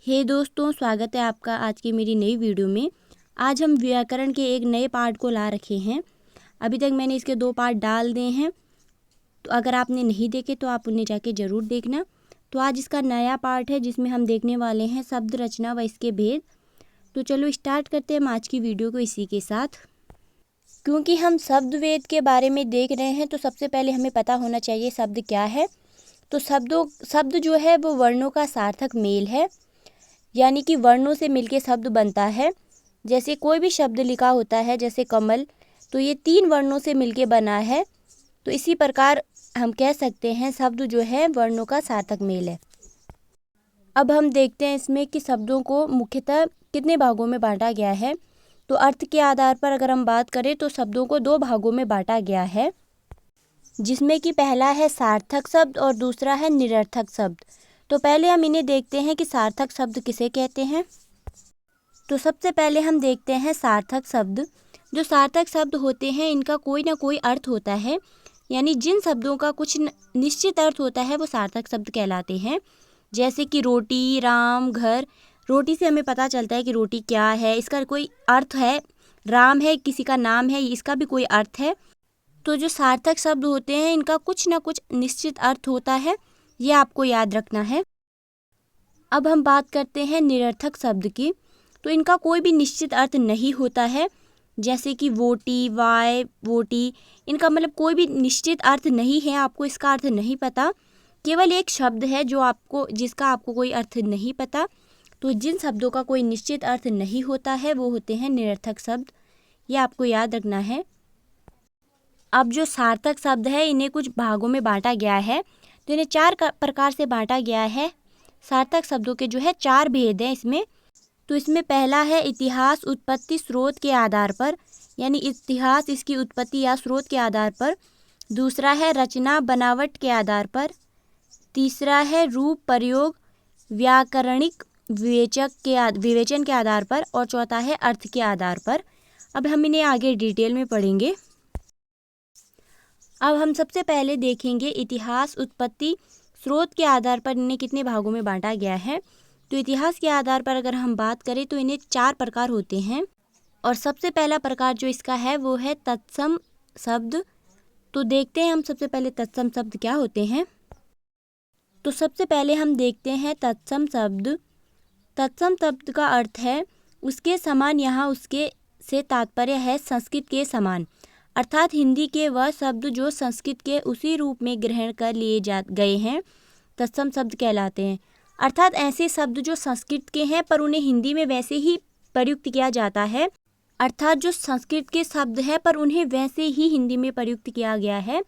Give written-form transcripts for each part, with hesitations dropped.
हे दोस्तों, स्वागत है आपका आज की मेरी नई वीडियो में। आज हम व्याकरण के एक नए पार्ट को ला रखे हैं। अभी तक मैंने इसके 2 पार्ट डाल दिए हैं, तो अगर आपने नहीं देखे तो आप उन्हें जाके ज़रूर देखना। तो आज इसका नया पार्ट है जिसमें हम देखने वाले हैं शब्द रचना व इसके भेद। तो चलो स्टार्ट करते हैं हम आज की वीडियो को इसी के साथ। क्योंकि हम शब्द वेद के बारे में देख रहे हैं तो सबसे पहले हमें पता होना चाहिए शब्द क्या है। तो शब्द जो है वो वर्णों का सार्थक मेल है, यानी कि वर्णों से मिलके शब्द बनता है। जैसे कोई भी शब्द लिखा होता है, जैसे कमल, तो ये 3 वर्णों से मिलके बना है। तो इसी प्रकार हम कह सकते हैं शब्द जो है वर्णों का सार्थक मेल है। अब हम देखते हैं इसमें कि शब्दों को मुख्यतः कितने भागों में बांटा गया है। तो अर्थ के आधार पर अगर हम बात करें तो शब्दों को 2 भागों में बांटा गया है, जिसमें कि पहला है सार्थक शब्द और दूसरा है निरर्थक शब्द। तो पहले हम इन्हें देखते हैं कि सार्थक शब्द किसे कहते हैं। तो सबसे पहले हम देखते हैं सार्थक शब्द। जो सार्थक शब्द होते हैं इनका कोई ना कोई अर्थ होता है, यानी जिन शब्दों का कुछ निश्चित अर्थ होता है वो सार्थक शब्द कहलाते हैं। जैसे कि रोटी, राम, घर। रोटी से हमें पता चलता है कि रोटी क्या है, इसका कोई अर्थ है। राम है, किसी का नाम है, इसका भी कोई अर्थ है। तो जो सार्थक शब्द होते हैं इनका कुछ ना कुछ निश्चित अर्थ होता है, ये आपको याद रखना है। अब हम बात करते हैं निरर्थक शब्द की। तो इनका कोई भी निश्चित अर्थ नहीं होता है। जैसे कि वोटी, वाय, वोटी, इनका मतलब कोई भी निश्चित अर्थ नहीं है, आपको इसका अर्थ नहीं पता। केवल एक शब्द है जिसका आपको कोई अर्थ नहीं पता। तो जिन शब्दों का कोई निश्चित अर्थ नहीं होता है वो होते हैं निरर्थक शब्द, ये आपको याद रखना है। अब जो सार्थक शब्द है इन्हें कुछ भागों में बांटा गया है। तो इन्हें 4 प्रकार से बांटा गया है। सार्थक शब्दों के जो है 4 भेद हैं इसमें। तो इसमें पहला है इतिहास, उत्पत्ति, स्रोत के आधार पर, यानी इतिहास इसकी उत्पत्ति या स्रोत के आधार पर। दूसरा है रचना, बनावट के आधार पर। तीसरा है रूप, प्रयोग, व्याकरणिक विवेचन के आधार पर। और चौथा है अर्थ के आधार पर। अब हम इन्हें आगे डिटेल में पढ़ेंगे। अब हम सबसे पहले देखेंगे इतिहास, उत्पत्ति, स्रोत के आधार पर इन्हें कितने भागों में बांटा गया है। तो इतिहास के आधार पर अगर हम बात करें तो इन्हें 4 प्रकार होते हैं। और सबसे पहला प्रकार जो इसका है वो है तत्सम शब्द। तो देखते हैं हम सबसे पहले तत्सम शब्द क्या होते हैं। तो सबसे पहले हम देखते हैं तत्सम शब्द। तत्सम शब्द का अर्थ है उसके समान, यहाँ उसके से तात्पर्य है संस्कृत के समान, अर्थात हिंदी के वह शब्द जो संस्कृत के उसी रूप में ग्रहण कर लिए गए हैं तत्सम शब्द कहलाते हैं। अर्थात ऐसे शब्द जो संस्कृत के हैं पर उन्हें हिंदी में वैसे ही प्रयुक्त किया जाता है। अर्थात जो संस्कृत के शब्द हैं पर उन्हें वैसे ही हिंदी में प्रयुक्त किया गया है।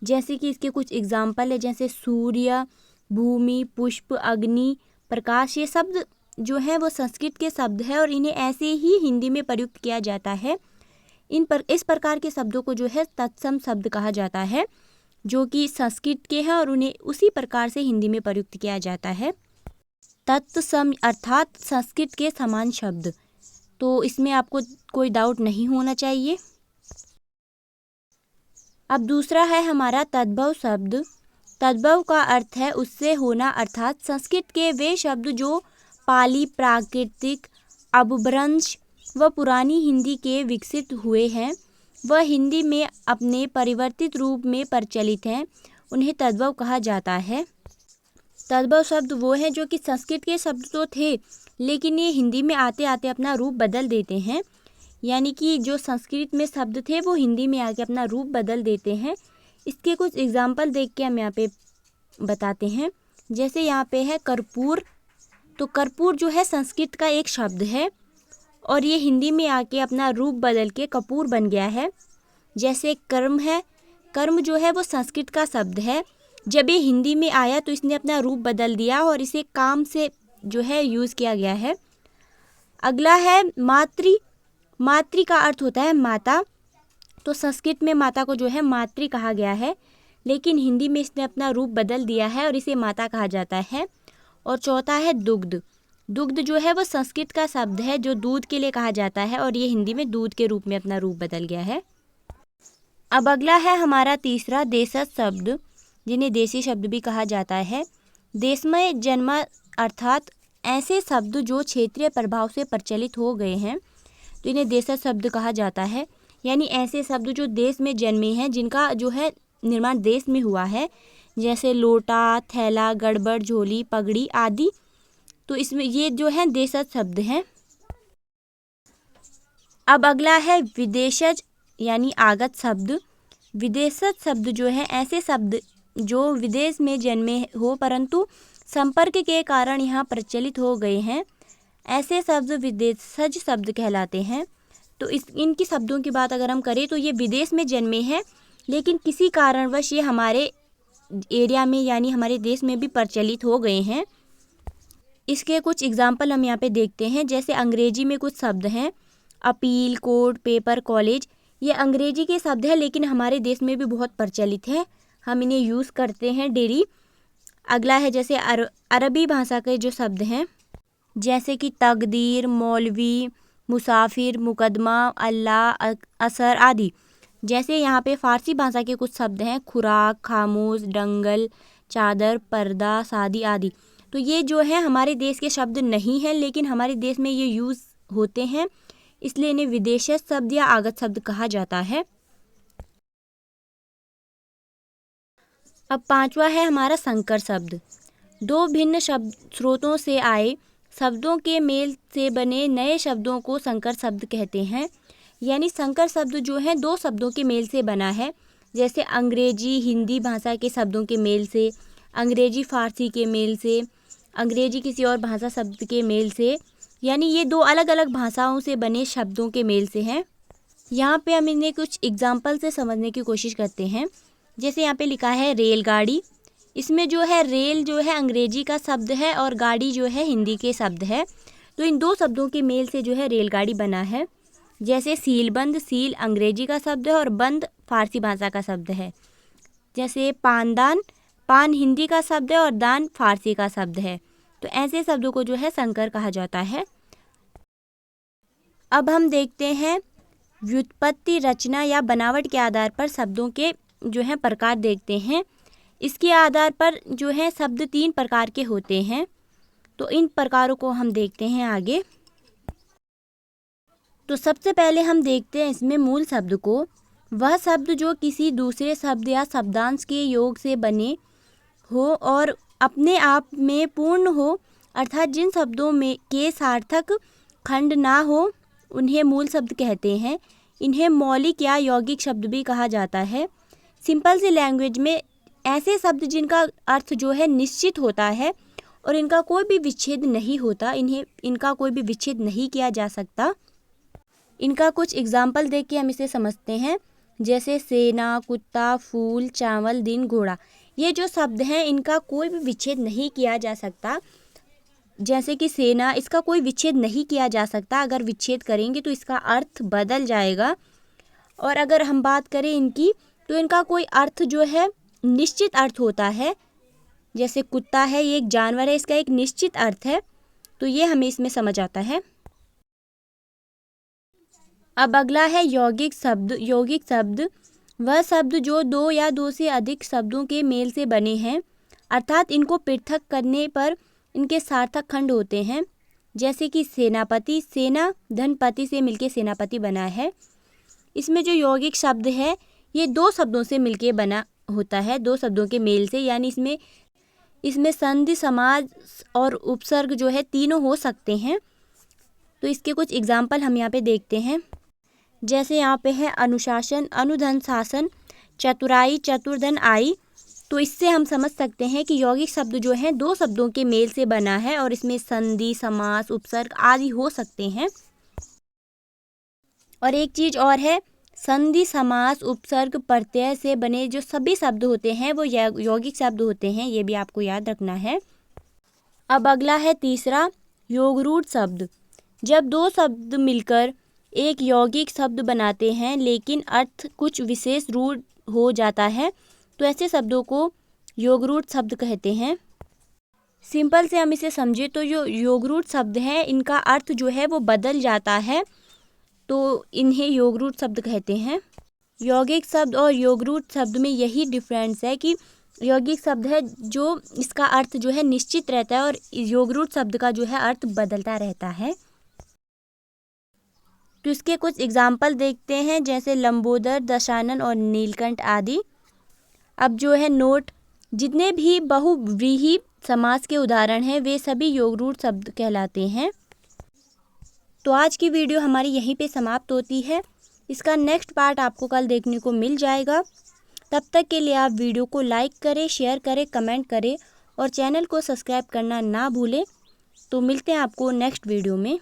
जैसे कि इसके कुछ एग्जाम्पल है, जैसे सूर्य, भूमि, पुष्प, अग्नि, प्रकाश। ये शब्द जो है वो संस्कृत के शब्द है और इन्हें ऐसे ही हिंदी में प्रयुक्त किया जाता है। इस प्रकार के शब्दों को जो है तत्सम शब्द कहा जाता है, जो कि संस्कृत के हैं और उन्हें उसी प्रकार से हिंदी में प्रयुक्त किया जाता है। तत्सम अर्थात संस्कृत के समान शब्द। तो इसमें आपको कोई डाउट नहीं होना चाहिए। अब दूसरा है हमारा तद्भव शब्द। तद्भव का अर्थ है उससे होना, अर्थात संस्कृत के वे शब्द जो पाली, प्राकृतिक, अपभ्रंश व पुरानी हिंदी के विकसित हुए हैं, वह हिंदी में अपने परिवर्तित रूप में प्रचलित हैं, उन्हें तद्भव कहा जाता है। तद्भव शब्द वो हैं जो कि संस्कृत के शब्द तो थे लेकिन ये हिंदी में आते आते अपना रूप बदल देते हैं। यानी कि जो संस्कृत में शब्द थे वो हिंदी में आके अपना रूप बदल देते हैं। इसके कुछ एग्जाम्पल देख के हम यहाँ पे बताते हैं। जैसे यहाँ पे है कर्पूर। तो कर्पूर जो है संस्कृत का एक शब्द है और ये हिंदी में आके अपना रूप बदल के कपूर बन गया है। जैसे कर्म है। कर्म जो है वो संस्कृत का शब्द है, जब ये हिंदी में आया तो इसने अपना रूप बदल दिया और इसे काम से जो है यूज़ किया गया है। अगला है मातृ। मातृ का अर्थ होता है माता। तो संस्कृत में माता को जो है मातृ कहा गया है, लेकिन हिंदी में इसने अपना रूप बदल दिया है और इसे माता कहा जाता है। और चौथा है दुग्ध। दुग्ध जो है वो संस्कृत का शब्द है जो दूध के लिए कहा जाता है और ये हिंदी में दूध के रूप में अपना रूप बदल गया है। अब अगला है हमारा तीसरा देशज शब्द, जिन्हें देशी शब्द भी कहा जाता है। देश में जन्मा अर्थात ऐसे शब्द जो क्षेत्रीय प्रभाव से प्रचलित हो गए हैं तो इन्हें देशज शब्द कहा जाता है। यानी ऐसे शब्द जो देश में जन्मे हैं, जिनका जो है निर्माण देश में हुआ है, जैसे लोटा, थैला, गड़बड़, झोली, पगड़ी आदि। तो इसमें ये जो है देशज शब्द हैं। अब अगला है विदेशज यानी आगत शब्द। विदेशज शब्द जो है ऐसे शब्द जो विदेश में जन्मे हो परंतु संपर्क के कारण यहाँ प्रचलित हो गए हैं, ऐसे शब्द विदेशज शब्द कहलाते हैं। तो इनकी शब्दों की बात अगर हम करें तो ये विदेश में जन्मे हैं, लेकिन किसी कारणवश ये हमारे एरिया में यानी हमारे देश में भी प्रचलित हो गए हैं। इसके कुछ एग्जाम्पल हम यहाँ पे देखते हैं। जैसे अंग्रेजी में कुछ शब्द हैं, अपील, कोर्ट, पेपर, कॉलेज। ये अंग्रेजी के शब्द हैं लेकिन हमारे देश में भी बहुत प्रचलित है, हम इन्हें यूज़ करते हैं डेली। अगला है जैसे अरबी भाषा के जो शब्द हैं, जैसे कि तकदीर, मौलवी, मुसाफिर, मुकदमा, अल्लाह, असर आदि। जैसे यहाँ पे फ़ारसी भाषा के कुछ शब्द हैं, खुराक, खामोश, दंगल, चादर, पर्दा, शादी आदि। तो ये जो है हमारे देश के शब्द नहीं हैं, लेकिन हमारे देश में ये यूज़ होते हैं, इसलिए इन्हें विदेशज शब्द या आगत शब्द कहा जाता है। अब पांचवा है हमारा संकर शब्द। दो भिन्न शब्द स्रोतों से आए शब्दों के मेल से बने नए शब्दों को संकर शब्द कहते हैं। यानी संकर शब्द जो है दो शब्दों के मेल से बना है, जैसे अंग्रेजी हिंदी भाषा के शब्दों के मेल से, अंग्रेजी फारसी के मेल से, अंग्रेजी किसी और भाषा शब्द के मेल से। यानी ये दो अलग अलग भाषाओं से बने शब्दों के मेल से हैं। यहाँ पे हम इन्हें कुछ एग्जाम्पल से समझने की कोशिश करते हैं। जैसे यहाँ पे लिखा है रेलगाड़ी। इसमें जो है रेल जो है अंग्रेजी का शब्द है और गाड़ी जो है हिंदी के शब्द है। तो इन दो शब्दों के मेल से जो है रेलगाड़ी बना है। जैसे सीलबंद, सील अंग्रेजी का शब्द है और बंद फारसी भाषा का शब्द है। जैसे पानदान, पान हिंदी का शब्द है और दान फारसी का शब्द है। तो ऐसे शब्दों को जो है संकर कहा जाता है। अब हम देखते हैं व्युत्पत्ति, रचना या बनावट के आधार पर शब्दों के जो है प्रकार देखते हैं। इसके आधार पर जो है शब्द 3 प्रकार के होते हैं। तो इन प्रकारों को हम देखते हैं आगे। तो सबसे पहले हम देखते हैं इसमें मूल शब्द को। वह शब्द जो किसी दूसरे शब्द या शब्दांश के योग से बने हो और अपने आप में पूर्ण हो, अर्थात जिन शब्दों में के सार्थक खंड ना हो, उन्हें मूल शब्द कहते हैं। इन्हें मौलिक या यौगिक शब्द भी कहा जाता है। सिंपल सी लैंग्वेज में ऐसे शब्द जिनका अर्थ जो है निश्चित होता है और इनका कोई भी विच्छेद नहीं होता, इनका कोई भी विच्छेद नहीं किया जा सकता। इनका कुछ एग्जाम्पल देख के हम इसे समझते हैं। जैसे सेना, कुत्ता, फूल, चावल, दिन, घोड़ा। ये जो शब्द हैं इनका कोई भी विच्छेद नहीं किया जा सकता। जैसे कि सेना, इसका कोई विच्छेद नहीं किया जा सकता। अगर विच्छेद करेंगे तो इसका अर्थ बदल जाएगा। और अगर हम बात करें इनकी, तो इनका कोई अर्थ जो है निश्चित अर्थ होता है। जैसे कुत्ता है, ये एक जानवर है, इसका एक निश्चित अर्थ है। तो ये हमें इसमें समझ आता है। अब अगला है यौगिक शब्द। यौगिक शब्द वह शब्द जो दो या दो से अधिक शब्दों के मेल से बने हैं, अर्थात इनको पृथक करने पर इनके सार्थक खंड होते हैं। जैसे कि सेनापति, सेना धनपति से मिलके सेनापति बना है। इसमें जो यौगिक शब्द है ये दो शब्दों से मिलके बना होता है, दो शब्दों के मेल से। यानी इसमें संधि, समास और उपसर्ग जो है तीनों हो सकते हैं। तो इसके कुछ एग्जाम्पल हम यहाँ पे देखते हैं। जैसे यहाँ पे है अनुशासन, अनुधन शासन, चतुराई, चतुर्धन आई। तो इससे हम समझ सकते हैं कि यौगिक शब्द जो है दो शब्दों के मेल से बना है और इसमें संधि, समास, उपसर्ग आदि हो सकते हैं। और एक चीज़ और है, संधि, समास, उपसर्ग, प्रत्यय से बने जो सभी शब्द होते हैं वो यौगिक शब्द होते हैं। ये भी आपको याद रखना है। अब अगला है तीसरा, योगरूढ़ शब्द। जब दो शब्द मिलकर एक यौगिक शब्द बनाते हैं लेकिन अर्थ कुछ विशेष रूढ़ हो जाता है, तो ऐसे शब्दों को योगरूढ़ शब्द कहते हैं। सिंपल से हम इसे समझे तो जो योगरूढ़ शब्द है इनका अर्थ जो है वो बदल जाता है, तो इन्हें योगरूढ़ शब्द कहते हैं। यौगिक शब्द और योगरूढ़ शब्द में यही डिफरेंस है कि यौगिक शब्द है जो इसका अर्थ जो है निश्चित रहता है और योगरूट शब्द का जो है अर्थ बदलता रहता है। तो इसके कुछ एग्जाम्पल देखते हैं, जैसे लंबोदर, दशानन और नीलकंठ आदि। अब जो है नोट, जितने भी बहुव्रीहि समास के उदाहरण हैं वे सभी योगरूट शब्द कहलाते हैं। तो आज की वीडियो हमारी यहीं पे समाप्त होती है। इसका नेक्स्ट पार्ट आपको कल देखने को मिल जाएगा। तब तक के लिए आप वीडियो को लाइक करें, शेयर करें, कमेंट करें और चैनल को सब्सक्राइब करना ना भूलें। तो मिलते हैं आपको नेक्स्ट वीडियो में।